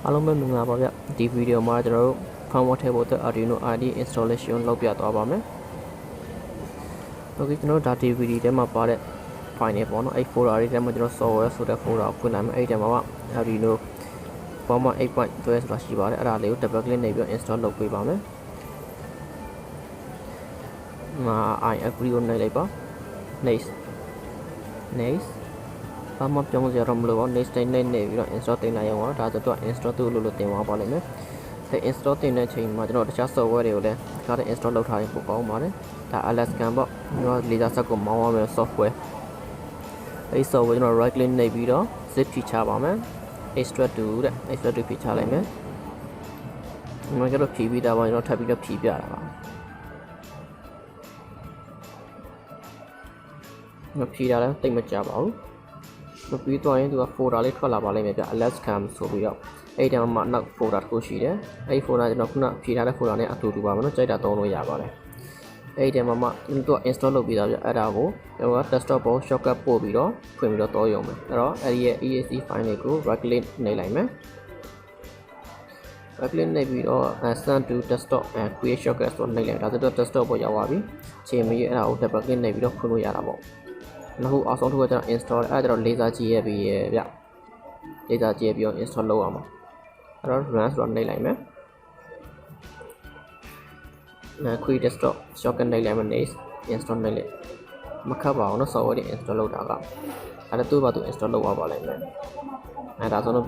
အားလုံးပဲမင်္ဂလာပါဗျဒီဗီဒီယိုမှာကျွန်တော်တို့ firmware ထည့်ဖို့အတွက် Arduino IDE installation လုပ်ပြသွားပါမယ်။ Okay ကျွန်တော်တို့ဒါ DVD ထဲမှာပါတဲ့ file တွေပေါ့နော်အဲ့ folder တွေထဲမှာကျွန်တော် software ဆိုတဲ့ folder ကိုဖွင့်လိုက်မယ်အဲ့ထဲမှာက Arduino firmware 8.12 ဆိုတာရှိပါတယ်အဲ့ဒါလေးကို double click နေပြီး install လုပ်ပေးပါမယ်။I agree ကိုနှိပ်လိုက်ပါ next ဘာမှပြောင်းစရာတော့မလိုပါဘူး next တိုင်းနေပြီးတော့ install တင်လိုက်အောင်ပါဒါဆိုတော့ install သူ့လို့တင်သွားပါလိမ့်မယ်။ဒါ install တင်တဲ့အချိန်မှာကျွန်တော်တခြား software တွေကိုလည်းဒီကနေ့ install လုပ်ထားရင်ပိုကောင်းပါတယ်။ဒါ Alaskan ပေါ့ကျွန်တော် laser set ကိုမောင်းရမယ့် software အဲ့ software ကျွန်တော် right click နှိပ်ပြီးတော့ zip ဖြည့်ချပါမယ်။ extract to တဲ့ extract to ဖြည့်ချလိုက်မယ်။ဒီမှာကျတော့ဖြည့်ပြီးသားပါကျွန်တော်ထပ်ပြီးတော့ဖြည့်ပြတာပါ။မဖြည့်တာလည်းတိတ်မကြပါဘူး။မပြီးတော့ရင်သူက folder လေးထွက်လာပါလိမ့်မယ်ဗျ Alaskan ဆိုပြီးတော့အဲ့ဒီမှာနောက် folder တစ်ခုရှိတယ်အဲ့ဒီ folder ကျွန်တော်ခုနဖြည့်ထားတဲ့ folder နဲ့အတူတူပါမယ်နော်ကြိုက်တာသုံးလို့ရပါတယ်အဲ့ဒီမှာသူက install လုပ်ပြီးသားဗျအဲ့ဒါကိုကျွန်တော်က desktop ပေါ် shortcut ပို့ပြီးတော့ဖွင့်ပြီးတော့ရုံပဲအဲ့တော့အဲ့ဒီရဲ့ exe file လေးကို right click နှိပ်လိုက်မယ် right click နှိပ်ပြီးတော့ send to desktop create shortcut ဆိုနှိပ်လိုက်ဒါဆိုတော့ desktop ပေါ်ရောက်သွားပြီချိန်မီအဲ့ဒါကို double click နှိပ်ပြီးတော့ဖွင့်လို့ရတာပေါ့နောက်အောက်ဆုံးတစ်ခုကကျွန်တော် install အဲ့ဒါတော့ laser ကြည့်ရပြီဗျ laser ကြည့်ပြီးတော့ install လုပ်ရမှာအဲ့တော့ run ဆိုတော့နှိပ်လိုက်မယ် create desktop shortcut နှိပ်လိုက်မယ် next install နှိပ်လိုက်မခက်ပါဘူးเนาะ software တွေ install လုပ်တာကအဲ့ဒါသူ့ဘာသူ install လုပ်ပါလိမ့်မယ်အဲ့ဒါဆိုတော့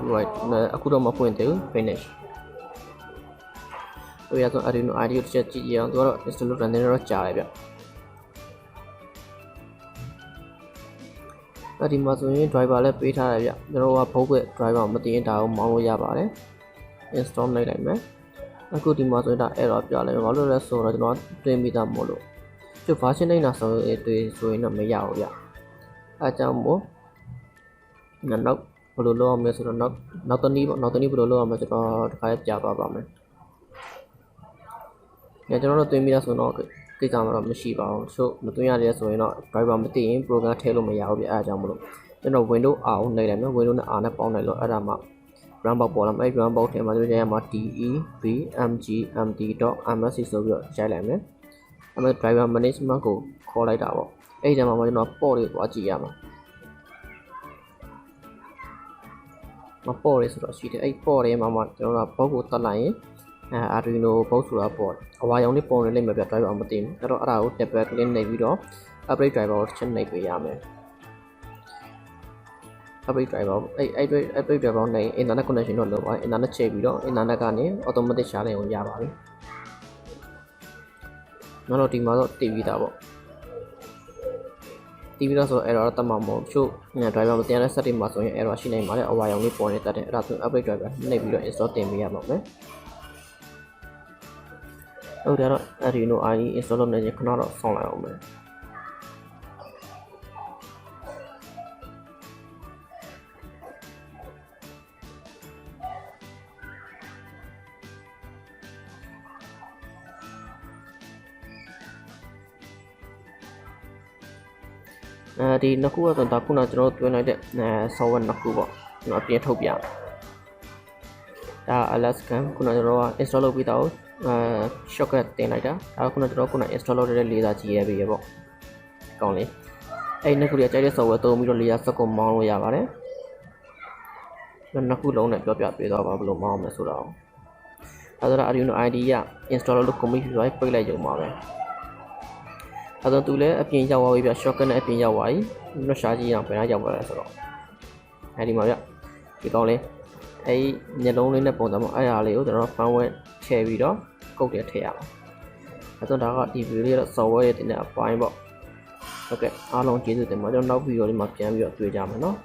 အခုတော့မဖွင့်သေးဘူး finish တို့ရဆို Arduino IDE ကိုတစ်ချက်ကြည့်ရအောင်သူကတော့ install လုပ်တယ်တော့ကြာတယ်ဗျဒီမှာဆိုရင် driver လည်းပေးထားတယ်ဗျကျွန်တော်ကဘုတ်ခွဲ driver မသိရင်ဒါကိုမောင်းလို့ရပါတယ် install နှိပ်လိုက်မယ်အခုဒီမှာဆိုရင်ဒါ error ပြလိုက်မယ်ဘာလို့လဲဆိုတော့ကျွန်တော်တွင်းပြီးသားမို့လို့ကျ version နှိပ်တာဆိုရင်တော့မရဘူးဗျအဲကြောင့်မို့နောက်ဘယ်လိုလုပ်အောင်လဲဆိုတော့နောက်တနည်းပေါ့နောက်တနည်းဘယ်လိုလုပ်အောင်လဲဆိုတော့တစ်ခါပြသွားပါမယ်ညကျွန်တော်တို့တွင်းပြီးသားဆိုတော့ကိစ္စမှာတော့မရှိပါဘူးဆိုမသွင်းရတယ်ဆိုရင်တော့ driver မသိရင် program ထည့်လို့မရဘူးဗျအဲအကြောင်းမလို့ကျွန်တော် window R ကိုနှိပ်လိုက်မယ် window နဲ့ R နဲ့ပေါင်းလိုက်လို့အဲ့ဒါမှ run box ပေါ်လာမယ် run box ထဲမှာကျွန်တော်ရမှာ debmgmt.msc ဆိုပြီးတော့ရိုက်လိုက်မယ်အဲ့မှာ driver management ကိုခေါ်လိုက်တာပေါ့အဲ့ဒီထဲမှာကျွန်တော် port တွေသွားကြည့်ရမှာport တွေဆိုတော့ရှိတယ်အဲ့ port တွေမှာကျွန်တော်က box ကိုတက်လိုက်ရင်Arduino ဘောက်ဆိုတာပေါ့အဝါရောင်လေးပုံနေလိမ့်မယ်ဗျ driver မသိဘူးအဲ့တော့အဲ့ဒါကို double click နှိပ်ပြီးတော့ upgrade driver ကိုတစ်ချက်နှိပ်ပေးရမယ် upgrade driver အဲ့ upgrade driver နဲ့ internet connection တော့လုပ်ပါ internet ချိန်ပြီးတော့ internet ကနေ automatic ရှာလိုက်အောင်ရပါပြီနောက်တော့ဒီမှာတော့တည်ပြီးသားပေါ့တည်ပြီးတော့ဆို error တက်မှာမဟုတ်ချို့ driver မတင်တဲ့ setting မှာဆိုရင် error ရှိနိုင်ပါတယ်အဝါရောင်လေးပေါ်နေတတ်တယ်အဲ့ဒါဆို upgrade driver နှိပ်ပြီးတော့ install တင်ပေးရမှာမယ်ဟုတ်တယ်တော့ Arduino IDE install လုပ်နေရင်ခဏတော့ဆောင်းလိုက်အောင်မယ်ဒီနှစ်ခုကတော့ဒါခုနကျွန်တော်တွင်းလိုက်တဲ့software နှစ်ခုပေါ့ကျွန်တော်အပြင်ထုတ်ပြဒါ Alaskan ခုနကျွန်တော်က install လုပ်ပြီးတော့shortcut တင်လိုက်တာဒါခုနကျွန်တော်ခုန install လုပ်တဲ့ laser ကြည့်ရပြီပေါ့ကောင်းလေအဲ့နှစ်ခုတွေကြိုက်တဲ့ software သုံးပြီးတော့ laser set ကိုမောင်းလို့ရပါတယ်နှစ်ခုလုံးနဲ့ပြောပြပေးသွားပါဘယ်လိုမောင်းမလဲဆိုတော့အဲဒါ Arduino IDE က install လုပ်လို့ commit ပြီးတော့ပိတ်လိုက်ကြုံပါပဲအဲဒါသူလည်းအပြင်ရောက်သွားပြီဗျ shortcut နဲ့အပြင်ရောက်သွားပြီကျွန်တော်ရှာကြည့်အောင်ဘယ်နှရောက်သွားလဲဆိုတော့အဲဒီမှာဗျဒီကောင်းလေးအဲ့ညလုံးလေးနဲ့ပုံစံပေါ့အဲ့ဒါလေးကိုကျွန်တော် firmware ထည့်ပြီးတော့ကုတ်တယ်ထည့်ရအောင်အဲ့တော့ဒါကဒီ video လေးတော့ software ရဲ့တင်တဲ့အပိုင်းပေါ့ဟုတ်ကဲ့အားလုံးကျေးဇူးတင်ပါတယ်ကျွန်တော်နောက် video လေးမှာပြန်ပြီးတော့တွေ့ကြမယ်နော်